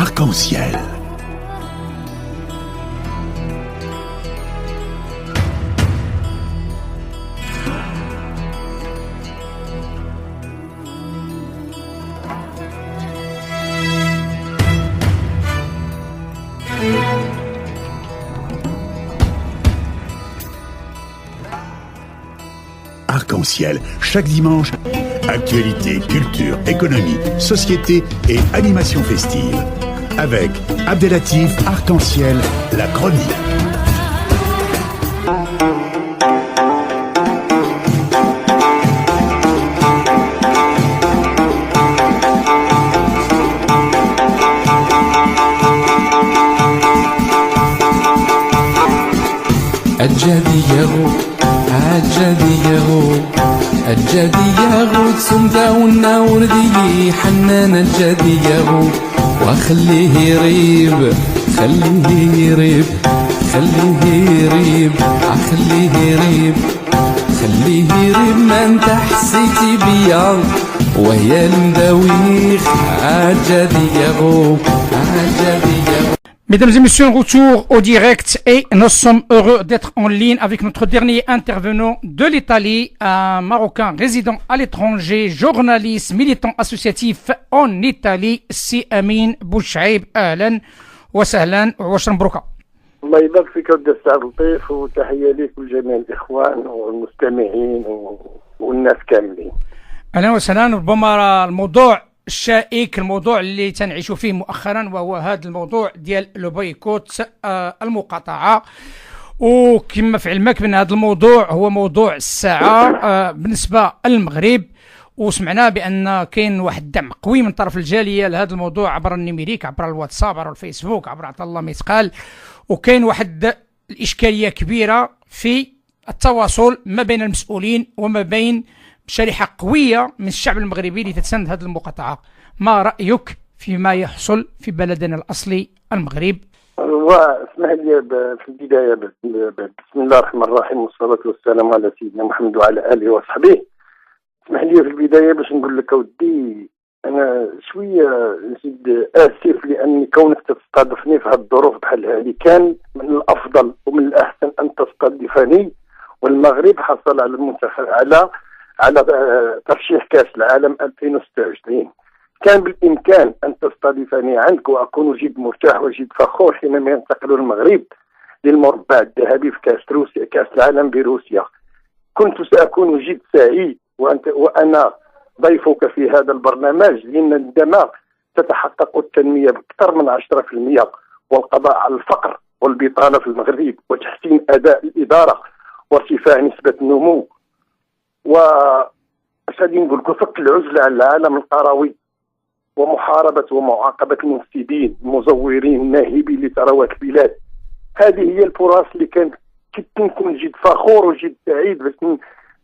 Arc-en-ciel. Arc-en-ciel, chaque dimanche, actualité, culture, économie, société et animation festive. Avec Abdelatif Arc-en-ciel, la chronique. الجدي ياغو تسمدا وردي حنان الجدي ياغو وخليه يريب خليه يريب خليه يريب خليه يريب خليه يريب ما انت حسيتي بيا وهي المداويخ عالجدي ياغو عالجدي ياغو. Mesdames et messieurs, retour au direct et nous sommes heureux d'être en ligne avec notre dernier intervenant de l'Italie, un Marocain résident à l'étranger, journaliste, militant associatif en Italie, سي أمين بوشعيب. أهلا وسهلا وعشرا مبروكا. الله يبارك فيك ودي السعد لطيف، وتحية ليك ولجميع الإخوان والمستمعين والناس كاملين. أهلا وسهلا. ربما الموضوع الشائك، الموضوع اللي تنعيشوا فيه مؤخرا، وهو هذا الموضوع ديال لو بويكوت، المقاطعه. وكما في علمك بان هذا الموضوع هو موضوع الساعه بالنسبه للمغرب، وسمعنا بان كاين واحد الدعم قوي من طرف الجاليه لهذا الموضوع عبر النيميريك، عبر الواتساب، عبر الفيسبوك، عبر عطا الله ما يتقال. وكاين واحد الاشكاليه كبيره في التواصل ما بين المسؤولين وما بين شريحة قوية من الشعب المغربي اللي تتسند هذه المقاطعة. ما رأيك فيما يحصل في بلدنا الأصلي المغرب؟ واسمح لي في البداية بسم الله الرحمن الرحيم والصلاة والسلام على سيدنا محمد وعلى آله وصحبه. اسمح لي في البداية باش نقول لك ودي أنا شوية نزيد آسف لأني كونك تستضيفني في هذه الظروف بحال هذه. كان من الأفضل ومن الأحسن أن تستضيفني، والمغرب حصل على المنتخب على ترشيح كأس العالم 2026. كان بالإمكان أن تستضيفني عندك وأكون جد مرتاح وجد فخور حينما ينتقل المغرب للمربع الذهبي في كأس العالم بروسيا. كنت سأكون جد سعيد وأنا ضيفك في هذا البرنامج، لأن عندما تتحقق التنمية بأكثر من 10% والقضاء على الفقر والبطالة في المغرب وتحسين أداء الإدارة وارتفاع نسبة النمو وأشهد نقول فك العزلة على العالم القروي ومحاربة ومعاقبة المفسدين المزورين الناهبين لثروات البلاد، هذه هي الفرص اللي كنت نكون جد فخور وجد سعيد باش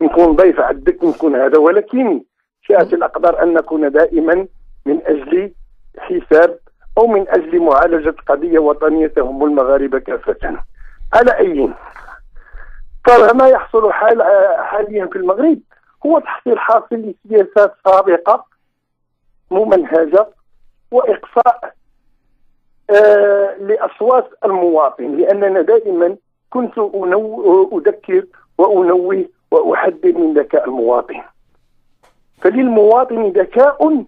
نكون ضيف عندك، نكون هذا. ولكن شاءت الأقدار أن نكون دائما من أجل حساب أو من أجل معالجة قضية وطنية تهم المغاربة كافة. على أي فما يحصل حاليا في المغرب هو تحصيل حاصل لسياسات سابقة ممنهجة وإقصاء لأصوات المواطن، لأننا دائما كنت أذكر وأنوه وأحذر من ذكاء المواطن. فللمواطن ذكاء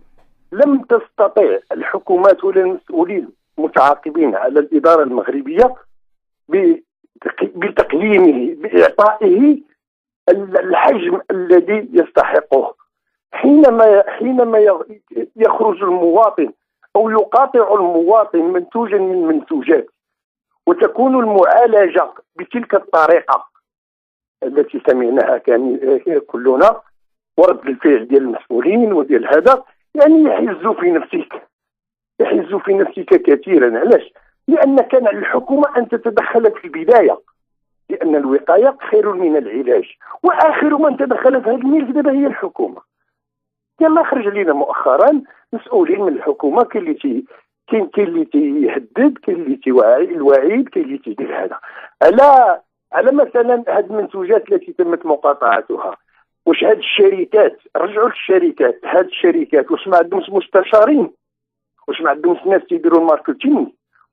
لم تستطع الحكومات ولا المسؤولين المتعاقبين على الإدارة المغربية بتقييمه بإعطائه الحجم الذي يستحقه. حينما يخرج المواطن أو يقاطع المواطن منتوجا من المنتوجات وتكون المعالجة بتلك الطريقة التي سمعناها كلنا، ورد الفعل ديال المسؤولين وديال هذا، يعني يحز في نفسك كثيرا. علاش؟ لأن كان على الحكومة أن تتدخل في البداية، لأن الوقاية خير من العلاج، وآخر من تدخل في هذا الملف دابا هي الحكومة. يلا خرج لنا مؤخرا مسؤولين من الحكومة، كاين اللي تيهدد، كاين اللي توعي الوعيد، كاين اللي تيدير هذا على مثلا هذه المنتوجات التي تمت مقاطعتها. واش هذه الشركات رجعوا للشركات، هذه الشركات واش ما عندهمش مستشارين؟ واش ما عندهمش ناس تيديروا الماركتينغ؟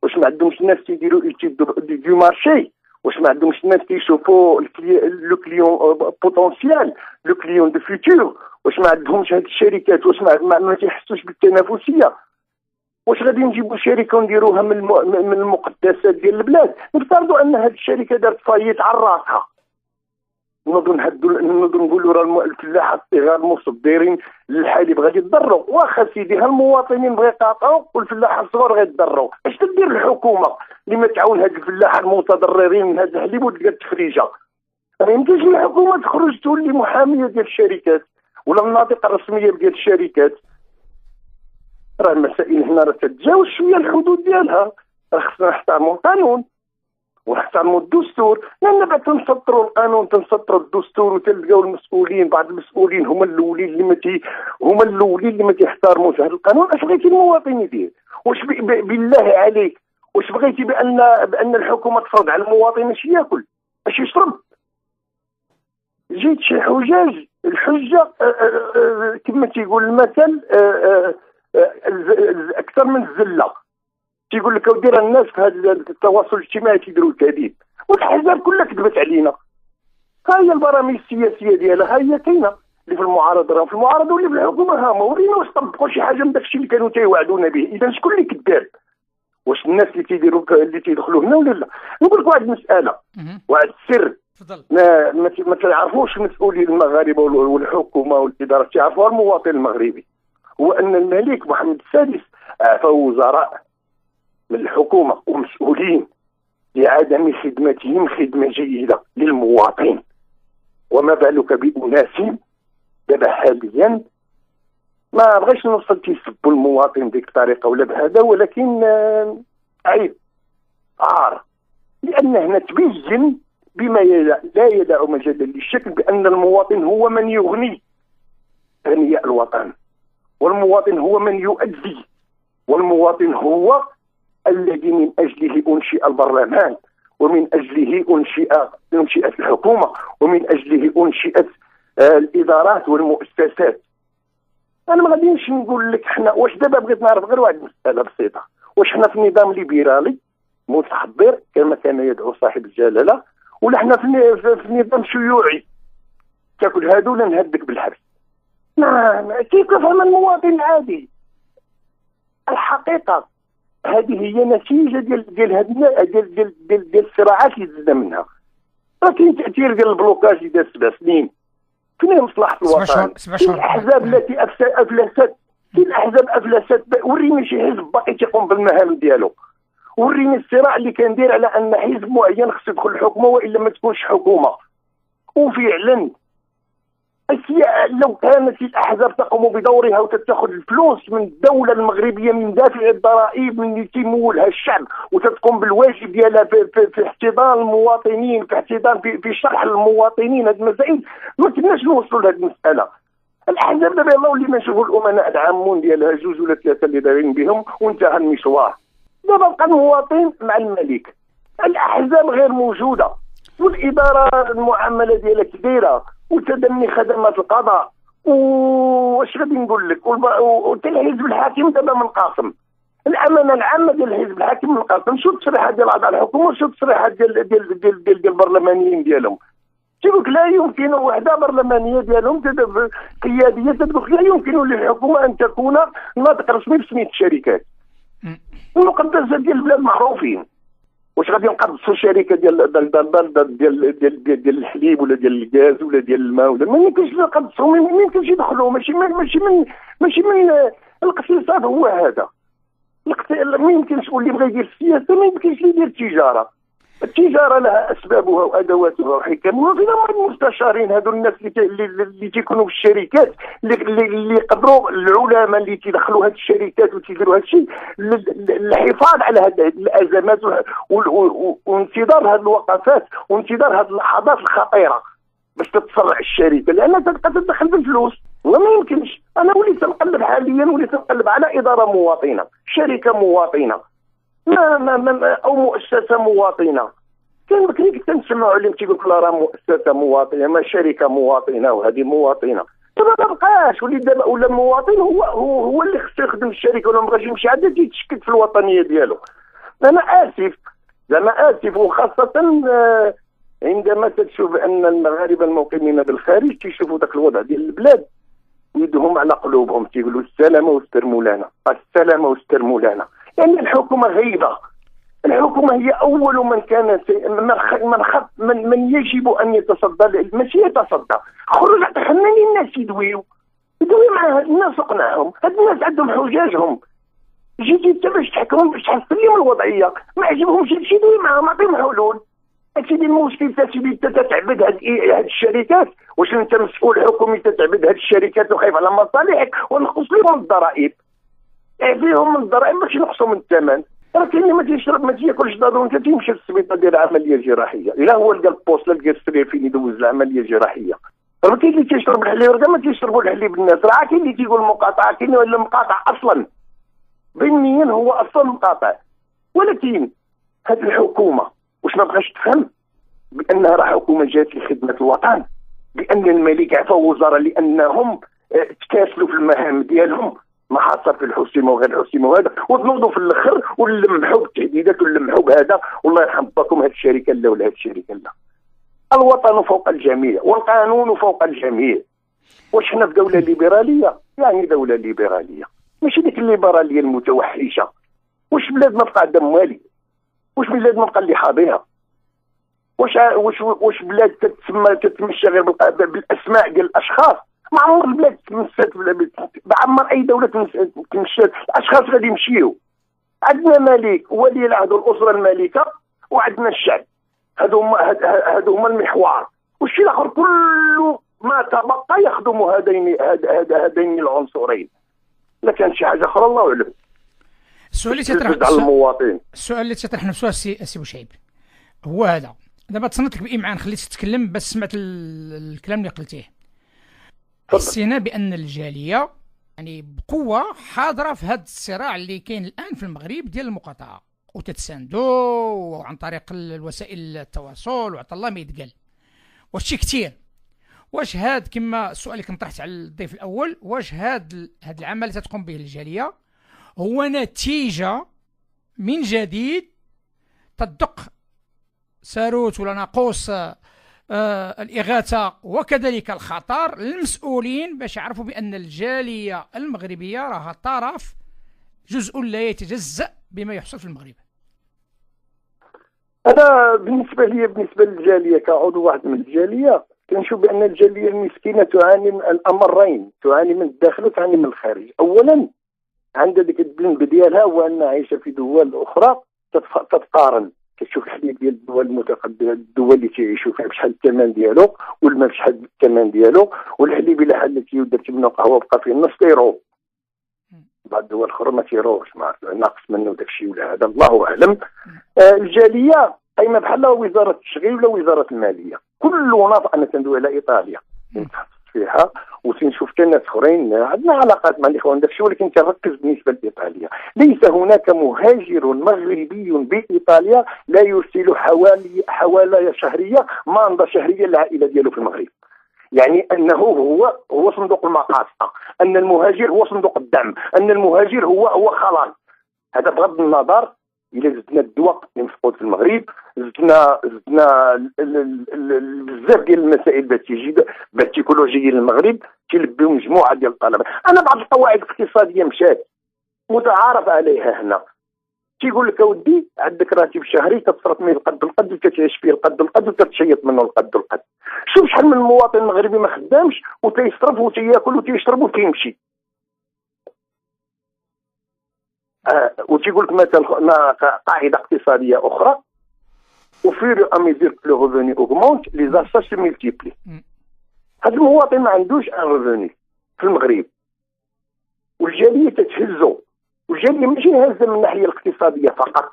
واش ما عندهمش ناس تيديروا ايتيد دو مارشي؟ واش ما عندهمش ناس كيشوفوا لو كليون بوتونسيال، لو كليون دو فيتور؟ واش ما عندهمش هاد الشركات؟ واش ما تيحسوش بالتنافسيه؟ واش غادي نجيبوا شركه ونديروها من المقدسات ديال البلاد؟ نفترضوا ان هاد الشركه دارت فايت على راسها، نوضوا نقولوا راه الفلاحه الصغار المصدرين للحليب غادي يتضروا. واخا سيدي، ها المواطنين بغا يقاطعوا والفلاحه الصغار غيتضروا. اش تدير الحكومه اللي ما تعاون هاد الفلاحه المتضررين من هاد الحليب وتلقى التفريجه؟ ما يمكنش الحكومه تخرج تولي محاميه ديال الشركات ولا الناطقه الرسميه ديال الشركات. راه المسائل هنا راه تتجاوز شويه الحدود ديالها. راه خصنا نحترموا القانون ونحترموا الدستور، لان بعد تنسطروا القانون تنسطروا الدستور وتلقاو المسؤولين، بعض المسؤولين هما الاولين اللي ما تيحترموش هذا القانون. اش بغيتي المواطن يدير؟ واش بالله عليك واش بغيتي بان الحكومه تفرض على المواطن اش ياكل اش يشرب؟ جيت شي حجاج، الحجه كما تيقول المثل اكثر من الزله. تيقول لك ودير الناس في هذا التواصل الاجتماعي تيديروا الكذب، والاحزاب كلها كذبت علينا. ها هي البرامج السياسيه ديالها، ها هي كاينه اللي في المعارضه، راه في المعارضه واللي في الحكومه. ها ما ورينا واش طبقوا شي حاجه من داك الشيء اللي كانوا تيوعدونا به. اذا شكون اللي كذاب؟ واش الناس اللي تيدخلوا هنا ولا لا؟ نقول لك واحد المساله، واحد السر ما تعرفوش المسؤولين المغاربه والحكومه والاداره، تعرفوها المواطن المغربي، هو ان الملك محمد السادس اعطى وزراء من الحكومه ومسؤولين لعدم خدمتهم خدمه جيده للمواطن. وما بالك بأناس دابا حاليا ما بغيتش نوصل تيسبوا المواطن بديك الطريقه ولا بهذا، ولكن عيب عار، لان هنا تبين بما لا يدع مجالا للشك بان المواطن هو من يغني اغنياء الوطن، والمواطن هو من يؤدي، والمواطن هو الذي من أجله أنشئ البرلمان، ومن أجله أنشئت الحكومة، ومن أجله أنشئت الإدارات والمؤسسات. أنا ما غاديش نقول لك حنا واش دابا بغيت نعرف غير واحد المسألة بسيطة، واش حنا في نظام ليبرالي متحضر كما كان يدعو صاحب الجلالة، ولا حنا في نظام شيوعي تاكل هادو ولا نهدك بالحبس؟ كيف يفهم المواطن العادي؟ الحقيقة هذه هي نتيجة ديال الصراعات اللي زدنا منها. راه كاين تأثير ديال البلوكاج اللي داز 7 سنين. فين مصلحة الوطن؟ كاين الأحزاب التي أفلست، كاين الأحزاب أفلست. وريني شي حزب باقي تيقوم بالمهام ديالو، وريني الصراع اللي كان داير على أن حزب معين خصو يدخل الحكومة وإلا ما تكونش حكومة. وفعلا لو كانت الأحزاب تقوم بدورها وتتخذ الفلوس من الدولة المغربية من دافع الضرائب من اللي تيمولها الشعب وتتقوم بالواجب ديالها في احتضان المواطنين، في احتضان في شرح للمواطنين هذه المسائل، ما كناش نوصلوا لهذه المسألة. الأحزاب دابا يلاه ولينا نشوفوا الأمناء العامون ديالها 2 ولا 3 اللي دايرين بهم وانتهى المشوار. دابا بقى المواطن مع الملك، الأحزاب غير موجودة، والإدارة المعاملة ديالها كبيرة، وتدني خدمات القضاء، واش غادي نقول لك، وحتى الحزب الحاكم دابا منقسم. الامانه العامه ديال الحزب الحاكم منقسم. شو التصريحات ديال اعضاء الحكومه وشو التصريحات ديال البرلمانيين ديالهم؟ تيقول لك لا يمكن وحده برلمانيه ديالهم قياديه تقول لا يمكن للحكومه ان تكون ناطق رسمي بسميه الشركات. المقدسات ديال البلاد معروفين. واش غادي نقدسوا شركه ديال الحليب ولا ديال الغاز ولا ديال الماء ولا ما يمكنش نقدسوا، ما يمكنش يدخلوا. ماشي من الاقتصاد هو هذا. ما يمكنش واللي بغى يدير السياسه ما يمكنش يدير التجاره. التجاره لها اسبابها وادواتها وحكمها. فينا المستشارين هذو الناس اللي تيكونوا في الشركات اللي يقدروا العلماء اللي تيدخلوا هذه الشركات وتيديروا هذا الشيء للحفاظ على هذه الازمات وانتظار هذه الوقفات وانتظار هذه اللحظات الخطيره باش تتسرع الشركه، لانها تبقى تدخل بالفلوس. وما يمكنش. انا وليت نقلب حاليا، وليت نقلب على اداره مواطنه، شركه مواطنه، او مؤسسه مواطنه. كان بكري كنت نسمعوا عليهم تيقول لك راه مؤسسه مواطنه، ما شركه مواطنه وهذه مواطنه. ما بقاش. ولي دابا ولا المواطن هو اللي خصو يخدم الشركه، ولا ما بغاش يمشي عاد يتشكك في الوطنيه ديالو. انا اسف زعما اسف، وخاصه عندما تشوف ان المغاربه المقيمين بالخارج تيشوفوا ذاك الوضع ديال البلاد ويدهم على قلوبهم، تيقولوا السلامه واسترموا لنا، السلامه واسترموا لنا. لان الحكومه غيبه. الحكومه هي اول من كان من يجب ان يتصدى، ماشي يتصدى، خرج خليني الناس يدوي مع هاد الناس وقنعهم. هاد الناس عندهم حجاجهم، جيتي انت باش تحكمهم باش تحسن لهم الوضعيه، ما عجبهمش تمشي يدوي معاهم، عطيهم حلول. سيدي المشكل سيدي انت تتعبد هاد الشركات، واش انت مسؤول حكومي تتعبد هاد الشركات وخايف على مصالحك ونقص لهم الضرائب، اعفيهم من الضرائب باش ينقصوا من الثمن. راه كاين اللي ما تيشرب ما تياكلش ضروري، انت تيمشي للسبيطار ديال العمليه الجراحيه، الا هو لقى البوست لقى السرير فين يدوز العمليه الجراحيه. راه كاين اللي تيشرب الحليب، راه ما تيشربوا الحليب الناس، راه كاين اللي تيقول مقاطعه، كاين ولا مقاطع اصلا ضمنيا هو اصلا مقاطع. ولكن هذه الحكومه واش ما بغاش تفهم بانها راه حكومه جات لخدمه الوطن، بان الملك عفا وزراء لانهم تكاسلوا في المهام ديالهم، ما حصل في الحسيمه وغير الحسيمه وهذا، وتنوضوا في الاخر ونلمحوا بالتهديدات ونلمحوا بهذا. والله يرحم باكم هذه الشركه لا ولا هذه الشركه لا. الوطن فوق الجميع والقانون فوق الجميع. واش حنا في دوله ليبراليه؟ يعني دوله ليبراليه ماشي ديك الليبراليه المتوحشه. واش بلاد ما بقى عندها موالي؟ واش بلاد ما بقى اللي حاضيها؟ واش بلاد تتمشى غير بالاسماء ديال الاشخاص؟ ما عمر البلاد تمشات، بعمر اي دوله تمشات الاشخاص غادي يمشيو. عندنا ملك ولي العهد والاسره المالكه وعندنا الشعب، هادو هما المحور، والشيء الاخر كله ما تبقى يخدم هذين العنصرين. لا كان شي حاجه اخرى الله اعلم. السؤال اللي تطرح على المواطن، السؤال اللي تطرح نفسه السي بوشعيب هو هذا. دابا تصنت لك بإمعان خليتك تتكلم بس سمعت الكلام اللي قلتيه. حسينا بأن الجالية يعني بقوة حاضرة في هذا الصراع اللي كاين الآن في المغرب ديال المقاطعة، وتتساندوا عن طريق الوسائل التواصل وعطى الله ما يتقال. واش شي كثير، واش هاد كما السؤال اللي كنت طرحت على الضيف الأول، واش هاد العمل اللي تقوم به الجالية هو نتيجة من جديد تدق ساروت ولا ناقوس الإغاثة وكذلك الخطر للمسؤولين باش يعرفوا بأن الجالية المغربية راها طرف جزء لا يتجزأ بما يحصل في المغرب؟ أنا بالنسبة للجالية كعضو واحد من الجالية كنشوف بأن الجالية المسكينة تعاني من الأمرين، تعاني من الداخل وتعاني من الخارج. أولا عندها ديك الذنب ديالها هو أن عايشة في دول أخرى تتقارن، كتشوف الحديث ديال الدول المتقدمه، الدول اللي تعيشوا فيها بشحال الثمن ديالو والماء بشحال الثمن ديالو، والحليب الا حلت يو درتي منه قهوه بقى فيه النص تيرو. بعض الدول الاخرى ما تيروش، ناقص منه داك الشيء ولا هذا الله اعلم. الجاليه قايمه بحال وزاره التشغيل ولا وزاره الماليه، كل مناطق انا تندوي على ايطاليا نتحدث فيها وتنشوف كان ناس اخرين عندنا علاقات مع الاخوان داك الشيء، ولكن تركز بالنسبه لايطاليا. ليس هناك مهاجر مغربي بايطاليا لا يرسل حوالي شهريه مانضه شهريه للعائله ديالو في المغرب. يعني انه هو صندوق المقاصه، ان المهاجر هو صندوق الدعم، ان المهاجر هو خلاص. هذا بغض النظر إلا زدنا الدواء اللي مفقود في المغرب، زدنا بزاف ديال المسائل بالتكنولوجيا للمغرب تيلبيو مجموعه ديال الطلبه. انا بعض القواعد الاقتصاديه مشات متعارف عليها هنا، تيقول لك اودي عندك راتب شهري تتصرف منه القد القد وتتعيش فيه القد القد وتتشيط منه القد القد. شوف شحال من مواطن مغربي ما خدامش وتيصرف وتياكل وتيشرب وتيمشي. وتيقول لك مثلا قاعده اقتصاديه اخرى وفير اميزير لو ريفوني اوغمونت لي زاشا سي ملتيبلي. هذا المواطن ما عندوش ان ريفوني في المغرب والجاليه تتهزو، والجاليه ماشي هازه من الناحيه الاقتصاديه فقط،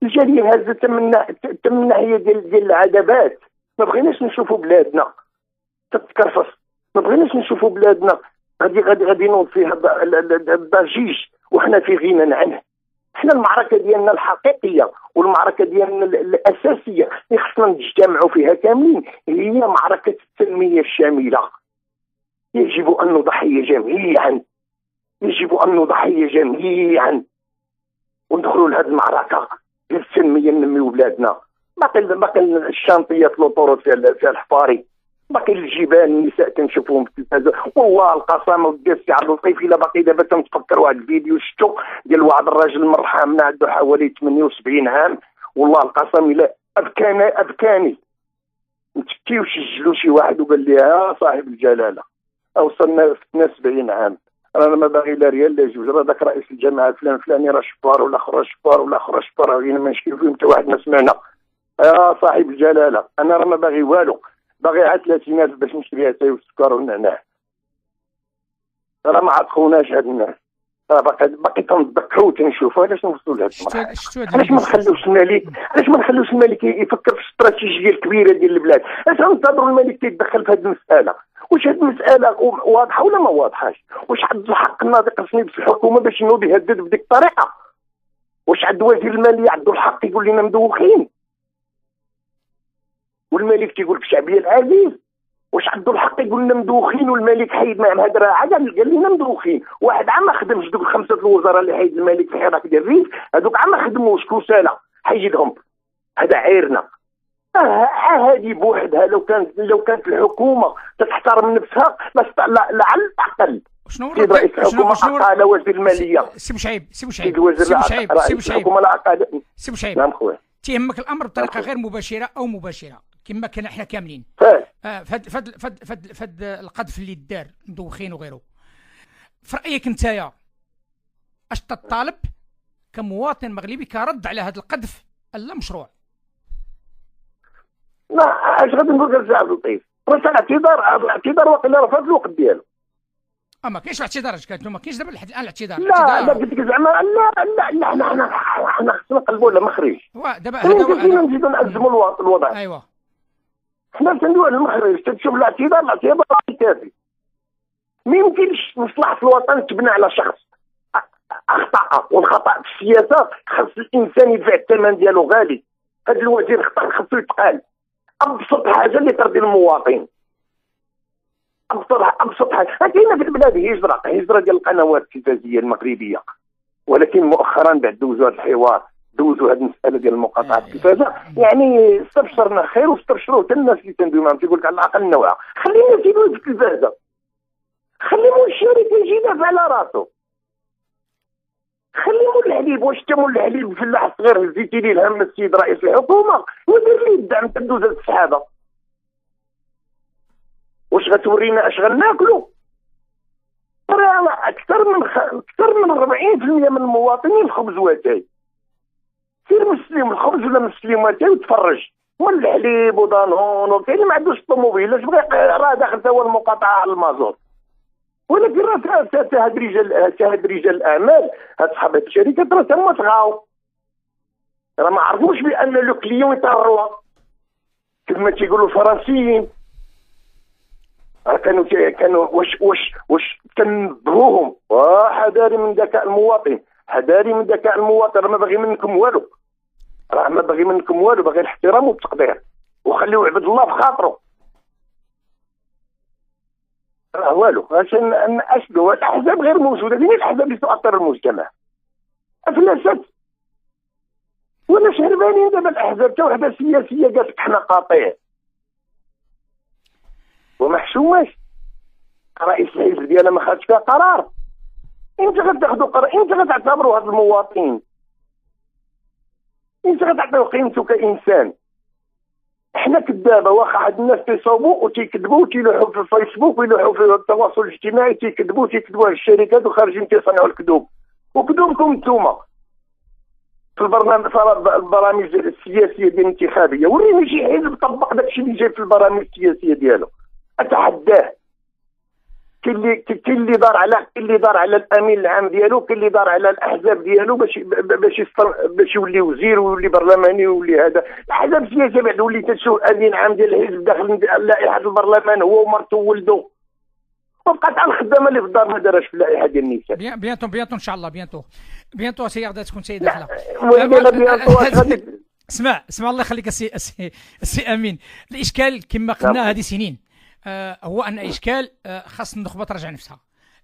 الجاليه هازه من الناحيه ديال العدبات. ما بغيناش نشوفوا بلادنا تتكرفص، ما بغيناش نشوفوا بلادنا غادي نوض فيها الضجيج وحنا في غنى عنه. حنا المعركه ديالنا الحقيقيه والمعركه ديالنا الاساسيه اللي خصنا نجتمعوا فيها كاملين هي معركه التنميه الشامله. يجب أن نضحي جميعا، يجب أن نضحي جميعا وندخلوا لهذه المعركة ديال التنمية، ننميو بلادنا. باقي الشانطيات لوطوروت فيها الحفاري، باقي الجبال النساء كنشوفوهم في التلفازة. والله القسم ودي السي عبد اللطيف الا باقي دابا تنتفكر واحد الفيديو شفتو ديال واحد الراجل مرحمنا عنده حوالي 78 عام، والله القسم الا ابكاني نتكي وسجلوا شي واحد وقال لي صاحب الجلاله اوصلنا في 70 عام، انا ما باغي لا ريال لا جوج، راه داك رئيس الجماعه فلان راه شفار والاخر شفار والاخر شفار، غير ما نشكي فيهم حتى واحد ما سمعنا. صاحب الجلاله انا راه ما باغي والو، باغي عاد 30,000 باش نشري اتاي والسكر والنعناع. راه ما عرفوناش هاد الناس، راه باقي تنضحكوا وتنشوفوا. علاش نوصلوا لهاد المرحله؟ علاش ما نخليوش الملك يفكر في الاستراتيجيه الكبيره ديال البلاد؟ علاش ننتظروا الملك يتدخل في هاد المساله؟ واش هاد المساله واضحه ولا ما واضحاش؟ واش عنده الحق الناطق الرسمي في الحكومه باش ينوض يهدد بديك الطريقه؟ واش عند وزير الماليه عنده الحق يقول لنا مدوخين؟ والملك تيقول بشعبيه العزيز. واش عنده الحق يقول لنا مدوخين والملك حيد معهم هاد راه قال لنا مدوخين؟ واحد عام ما خدمش دوك الخمسه الوزراء اللي حيد الملك في الحراك ديال الريف، هذوك عام ما خدموش كسالى حيدهم. هذا عيرنا. هذه بوحدها لو كانت الحكومه تحترم نفسها لعل الاقل. شنو رئيس الحكومه على وزير الماليه سي بوشعيب سي بوشعيب نعم خويا. تيهمك الامر بطريقه غير مباشره او مباشره كما كنا احنا كاملين فهاد القذف اللي دار مدوخين وغيره. في رايك نتايا اش تطالب كمواطن مغربي كرد على هذا القذف اللا مشروع؟ لا اش غادي نقول لك عبد اللطيف؟ راه الاعتذار واقيلا راه فات الوقت ديالو. ما كاينش الاعتذار، ما كاينش دابا لحد الان الاعتذار. لا قلت لك زعما لا حنا خصنا نقلبوا على المخرج. دابا هذا نزيدوا نأزموا الوضع. ايوا حنا تندوي على المخرج، تشوف الاعتذار كافي. ما يمكنش مصلحه الوطن تبنى على شخص اخطا، والخطا في السياسه خاص الانسان يدفع الثمن ديالو غالي. هذا الوزير خطا خاصو يتقال. ابسط حاجه اللي ترضي المواطن، ابسط حاجه. كاينه في البلاد هجره ديال القنوات التلفزيونيه المغربيه، ولكن مؤخرا بعد دوزوا هذا الحوار، دوزوا هذه المساله ديال المقاطعه التلفازه، يعني استبشرنا خير واستبشروا حتى الناس اللي تندوي معهم تيقول لك على الاقل نوعها. خلينا نزيدوا في التلفازه، خلي مول الشركه يجي يدافع على راسو، خلي مول الحليب. واش انت مول الحليب الفلاح الصغير هزيتي ليه الهم السيد رئيس الحكومه ودير ليه الدعم تدوز هاد السحابه؟ واش غتورينا اش غناكلوا؟ راه اكثر من 40% من المواطنين الخبز واتاي. سير مسلم الخبز ولا مسلم واتاي وتفرج. مول الحليب ودانون وكاين اللي ما عندوش الطوموبيل، اش بغى راه داخل تا هو المقاطعه على المازوت. ولكن راه هاد رجال الاعمال، هاد صحاب الشركات راه تما تغاو، راه ما عرفوش بان لو كليون يطروا كما تيقولوا الفرنسيين. كانوا واش تنبهوهم. حذاري من ذكاء المواطن، حذاري من ذكاء المواطن. راه ما باغي منكم والو، باغي الاحترام والتقدير، وخليو عبد الله بخاطره. راه والو عشان اشدوا الاحزاب غير موجوده. فين الاحزاب اللي تؤثر المجتمع؟ افلست ولا شهربانين دابا الاحزاب. حتى وحده سياسيه قالت لك حنا قاطع وما حشوماش. رئيس الحزب ديالها ما خدش فيها قرار. انت غتاخذوا قرار، انت غتعتبروا هذا المواطن، انت غتعطيو قيمته كانسان. حنا كذابه، واخا هاد الناس تيصاوبوا وتيكذبوا وتيلوحوا في الفيسبوك ويلوحوا في التواصل الاجتماعي، تيكذبوا على الشركات وخارجين تيصنعوا الكذوب. وكذوبكم نتوما في البرامج السياسيه ديال الانتخابيه. وريني شي حزب طبق داكشي اللي جاي في البرامج السياسيه ديالو، اتحداه. كاين اللي دار على الامين العام ديالو، كاين اللي دار على الاحزاب ديالو باش يولي وزير ويولي برلماني ويولي هذا. الاحزاب السياسيه بعد ولي تشوف الامين العام ديال الحزب داخل لائحه البرلمان هو ومرته وولده، وبقات على الخدامه اللي في الدار ما دارش في اللائحه ديال النساء. بيانتو ان شاء الله بيانتو سي غادا تكون سيده داخله. اسمع الله يخليك السي امين. الاشكال كما قلنا هذه سنين هو ان اشكال خاص النخبه ترجع نفسها،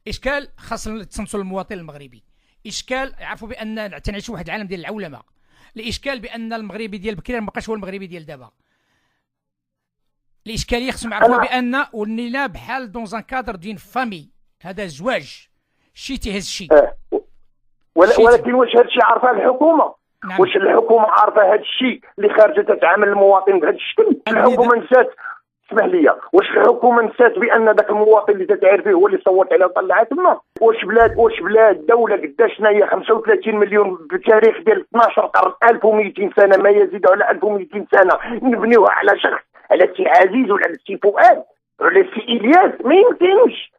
اشكال خاص تصنتوا المواطن المغربي، اشكال يعرفوا بان تنعيشوا واحد العالم ديال العولمه، الاشكال بان المغربي ديال بكري ما بقاش هو المغربي ديال دابا، الاشكاليه خصهم يعرفوا بان ولينا بحال دون ان كادر دين فامي، هذا زواج شي تيهز شي. ولكن واش هذا الشيء عارفاه الحكومه؟ نعم. واش الحكومه عارفه هذا الشيء اللي خارجه تتعامل المواطن بهذا الشكل؟ الحكومه نسات، اسمح لي، واش الحكومه نسات بان ذاك المواطن اللي تتعير فيه هو اللي صوت عليه وطلعها تما؟ واش بلاد دوله قداشنا هي 35 مليون بتاريخ ديال 12 قرن 1200 سنه ما يزيد على 1200 سنه نبنيوها على شخص، على سي عزيز ولا على سي فؤاد ولا سي الياس؟ ما يمكنش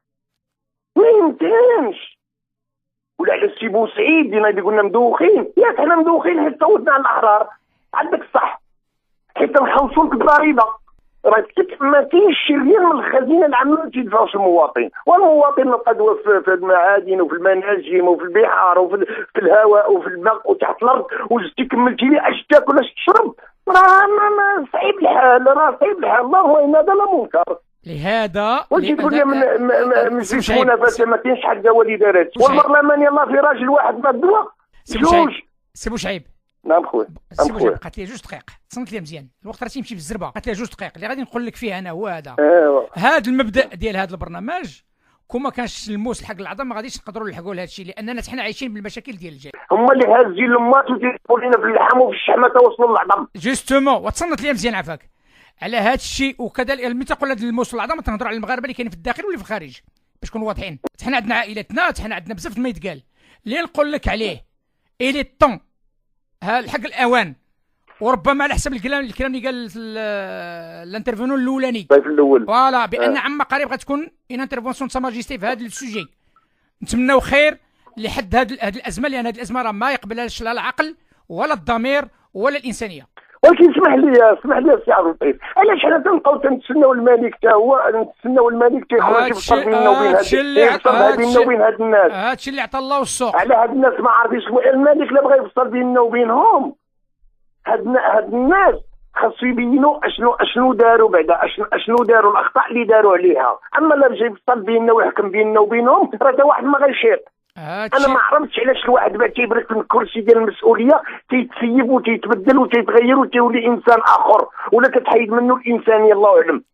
ولا على السي بوسعيد اللي قلنا مدوخين، ياك حنا مدوخين حيت صوتنا على الاحرار، عندك الصح، حيت نحوسوا لك الضريبه، راه ما كاينش شي ريال من الخزينه العامه ما تيدفعوش المواطن، والمواطن القدوه في المعادن وفي المناجم وفي البحار وفي الهواء وفي الماء وتحت الارض، وزدتي كملتي لي اش تاكل اش تشرب، راه صعيب الحال، اللهم ان هذا لمنكر. لهذا وانت تقول لي من منافسه ما كاينش حاجه واللي دارت، والبرلمان يلاه في راجل واحد ما الدواء جوج. سي بوشعيب. نعم خويا. سي بوشعيب بقات لي 2 دقائق، تصنت لي مزيان، الوقت راه تيمشي بالزربه، بقات لي 2 دقائق اللي غادي نقول لك فيه انا هو هذا. هذا المبدا ديال هذا البرنامج كون ما كانش الموس الحق العظم ما غاديش نقدروا نلحقوا لهذا الشيء، لاننا حنا عايشين بالمشاكل ديال الجيل. هما اللي هازين المات وتيقول لنا في اللحم وفي الشحمه توصلوا للعظم. جوستومون، وتصنت لي مزيان عفاك على هذا الشيء. وكذلك ملي تقول هذا الموس العظم تنهضر على المغاربه اللي كاينين في الداخل واللي في الخارج باش نكونوا واضحين. حنا عندنا عائلاتنا، حنا عندنا بزاف ما يتقال اللي نقول لك عليه الي طون الحق الاوان، وربما على حسب الكلام اللي قال الانترفينون الاولاني فوالا بان عما قريب غتكون ان انترفونسيون سا ماجيستي في هذا السوجي. نتمناو خير لحد هذه الازمه، لان هذه الازمه راه ما يقبلهاش لا العقل ولا الضمير ولا الانسانيه. ولكن اسمح لي سي عبد اللطيف، علاش حنا تنبقاو تنتسناو الملك حتى هو نتسناو الملك تيخرج يفصل بيننا وبين هاد الناس؟ هادشي اللي عطى الله والسوق على هاد الناس ما عرفيش الملك لا بغى يفصل بيننا وبينهم. هاد الناس خاصو يبينوا اشنو داروا بعدا، اشنو داروا الاخطاء اللي داروا عليها، اما لا بجا يفصل بيننا ويحكم بيننا وبينهم راه تا واحد ما غيشير. انا ما عرفتش علاش الواحد بقى تيبرك من الكرسي ديال المسؤوليه تيتسيب وتيتبدل وتيتغير وتولي انسان اخر ولا تتحيد منه الانسانيه، الله اعلم.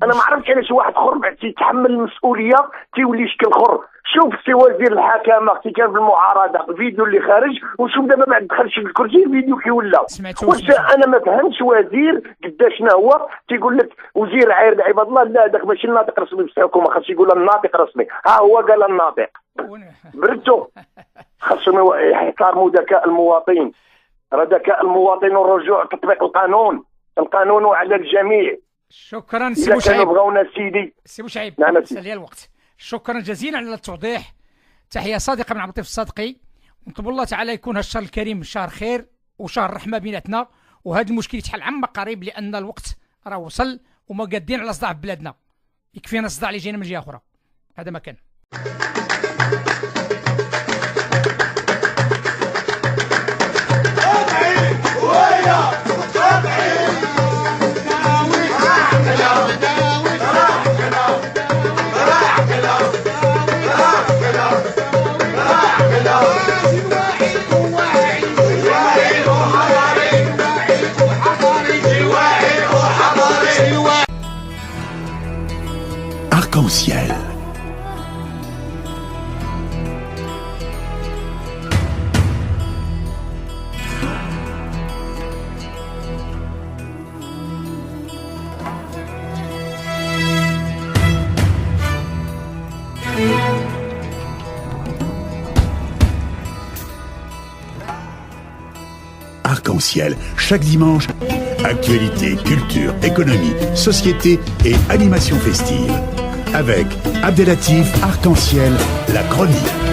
انا ما عرفتش علاش واحد اخر بعد تيتحمل المسؤوليه تيولي شكل اخر. شوف سي وزير الحكامه كي كان في المعارضه الفيديو اللي خارج، وشوف دابا بعد دخل شي الكرسي الفيديو كي ولا. واش انا ما فهمتش وزير قداشنا هو تيقول لك وزير عاير عباد الله، لا داك ماشي الناطق رسمي في الحكومه، خاص يقول الناطق رسمي. ها هو قال الناطق بردتو. خاصهم يحترموا ذكاء المواطن، راه ذكاء المواطن والرجوع تطبيق القانون على الجميع. شكرا سي بوشعيب. بغاونا سيدي سي بوشعيب سالي الوقت. شكرا جزيلا على التوضيح. تحيه صادقه من عبد اللطيف الصادقي، ونطلب الله تعالى يكون هالشهر الكريم شهر خير وشهر رحمه بيناتنا، وهذا المشكل يتحل عما قريب، لان الوقت راه وصل وما قادين على صداع في بلادنا، يكفينا الصداع اللي جينا من جهه اخرى. هذا ما كان. Arc-en-ciel. Arc-en-ciel, chaque dimanche, actualité, culture, économie, société et animation festive. Avec Abdelatif Arc-en-ciel, la chronique.